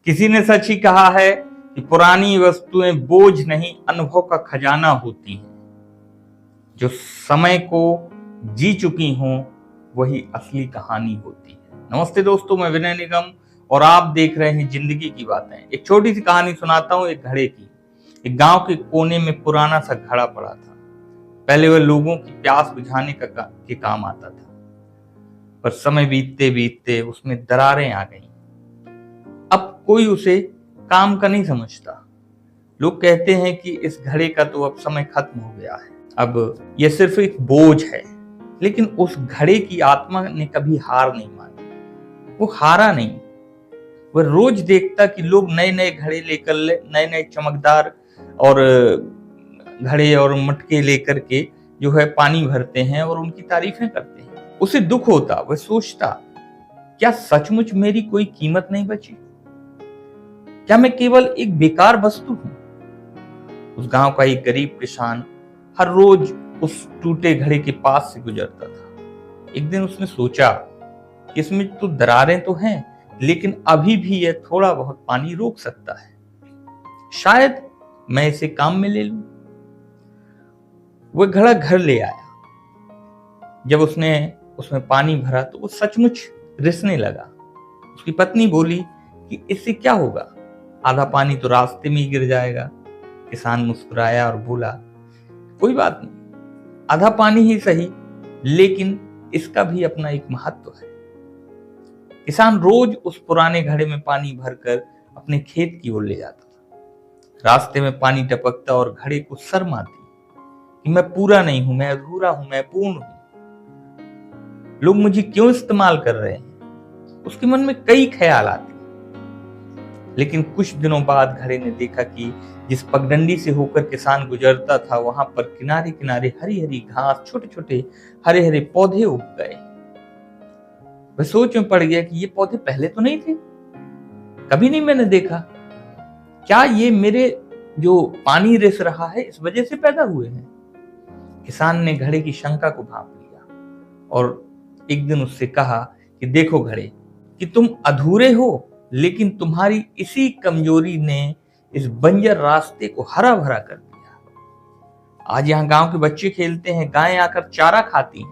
किसी ने सच ही कहा है कि पुरानी वस्तुएं बोझ नहीं, अनुभव का खजाना होती हैं। जो समय को जी चुकी हों वही असली कहानी होती है। नमस्ते दोस्तों, मैं विनय निगम और आप देख रहे हैं जिंदगी की बातें। एक छोटी सी कहानी सुनाता हूँ एक घड़े की। एक गांव के कोने में पुराना सा घड़ा पड़ा था। पहले वह लोगों की प्यास बुझाने के काम आता था, पर समय बीतते बीतते उसमें दरारें आ गईं। अब कोई उसे काम का नहीं समझता। लोग कहते हैं कि इस घड़े का तो अब समय खत्म हो गया है, अब यह सिर्फ एक बोझ है। लेकिन उस घड़े की आत्मा ने कभी हार नहीं मानी। वो हारा नहीं। वह रोज देखता कि लोग नए नए घड़े लेकर, नए नए चमकदार और घड़े और मटके लेकर के जो है पानी भरते हैं और उनकी तारीफें करते हैं। उसे दुख होता। वह सोचता, क्या सचमुच मेरी कोई कीमत नहीं बची? क्या मैं केवल एक बेकार वस्तु हूं? उस गांव का एक गरीब किसान हर रोज उस टूटे घड़े के पास से गुजरता था। एक दिन उसने सोचा कि इसमें तो दरारें तो हैं, लेकिन अभी भी यह थोड़ा बहुत पानी रोक सकता है। शायद मैं इसे काम में ले लूं। वह घड़ा घर ले आया। जब उसने उसमें पानी भरा तो वो सचमुच रिसने लगा। उसकी पत्नी बोली कि इससे क्या होगा, आधा पानी तो रास्ते में ही गिर जाएगा। किसान मुस्कुराया और बोला, कोई बात नहीं, आधा पानी ही सही, लेकिन इसका भी अपना एक महत्व है। किसान रोज उस पुराने घड़े में पानी भरकर अपने खेत की ओर ले जाता था। रास्ते में पानी टपकता और घड़े को शर्म आती कि मैं पूरा नहीं हूं, मैं अधूरा हूं, मैं पूर्ण हूं। लोग मुझे क्यों इस्तेमाल कर रहे हैं? उसके मन में कई ख्याल आते। लेकिन कुछ दिनों बाद घड़े ने देखा कि जिस पगडंडी से होकर किसान गुजरता था, वहां पर किनारे किनारे हरी हरी घास, छोटे छोटे हरे हरे पौधे उग गए। वह सोच में पड़ गया कि ये पौधे पहले तो नहीं थे, कभी नहीं मैंने देखा। क्या ये मेरे जो पानी रिस रहा है इस वजह से पैदा हुए हैं? किसान ने घड़े की शंका को भांप लिया और एक दिन उससे कहा कि देखो घड़े, कि तुम अधूरे हो, लेकिन तुम्हारी इसी कमजोरी ने इस बंजर रास्ते को हरा भरा कर दिया। आज यहाँ गांव के बच्चे खेलते हैं, गायें आकर चारा खाती हैं।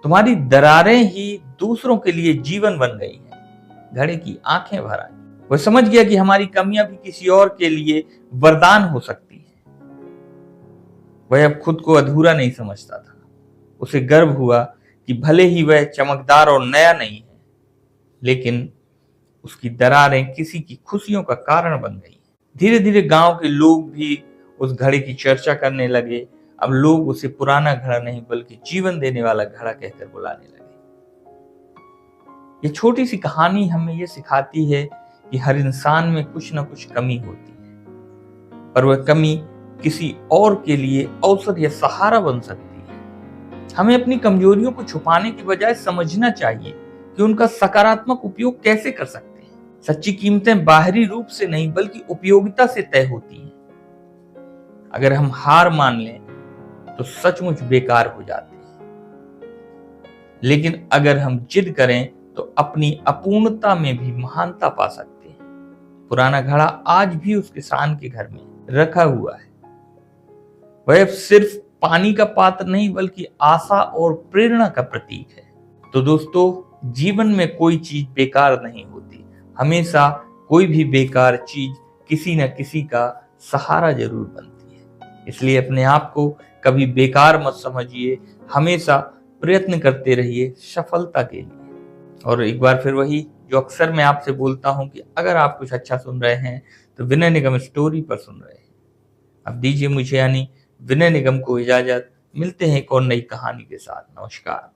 तुम्हारी दरारें ही दूसरों के लिए जीवन बन गई हैं। घड़े की आंखें भर आई। वह समझ गया कि हमारी कमियां भी किसी और के लिए वरदान हो सकती है। वह अब खुद को अधूरा नहीं समझता था। उसे गर्व हुआ कि भले ही वह चमकदार और नया नहीं है, लेकिन उसकी दरारें किसी की खुशियों का कारण बन गई। धीरे धीरे गांव के लोग भी उस घड़े की चर्चा करने लगे। अब लोग उसे पुराना घड़ा नहीं बल्कि जीवन देने वाला घड़ा कहकर बुलाने लगे। ये छोटी सी कहानी हमें ये सिखाती है कि हर इंसान में कुछ ना कुछ कमी होती है, पर वह कमी किसी और के लिए अवसर या सहारा बन सकती है। हमें अपनी कमजोरियों को छुपाने की बजाय समझना चाहिए कि उनका सकारात्मक उपयोग कैसे कर सकते हैं। सच्ची कीमतें बाहरी रूप से नहीं बल्कि उपयोगिता से तय होती हैं। अगर हम हार मान लें तो सचमुच बेकार हो जाते हैं, लेकिन अगर हम जिद करें तो अपनी अपूर्णता में भी महानता पा सकते हैं। पुराना घड़ा आज भी उस किसान के घर में रखा हुआ है। वह सिर्फ पानी का पात्र नहीं बल्कि आशा और प्रेरणा का प्रतीक है। तो दोस्तों, जीवन में कोई चीज बेकार नहीं होती। हमेशा कोई भी बेकार चीज किसी न किसी का सहारा जरूर बनती है। इसलिए अपने आप को कभी बेकार मत समझिए, हमेशा प्रयत्न करते रहिए सफलता के लिए। और एक बार फिर वही जो अक्सर मैं आपसे बोलता हूं कि अगर आप कुछ अच्छा सुन रहे हैं तो विनय निगम स्टोरी पर सुन रहे हैं। अब दीजिए मुझे यानी विनय निगम को इजाजत। मिलते हैं एक और नई कहानी के साथ। नमस्कार।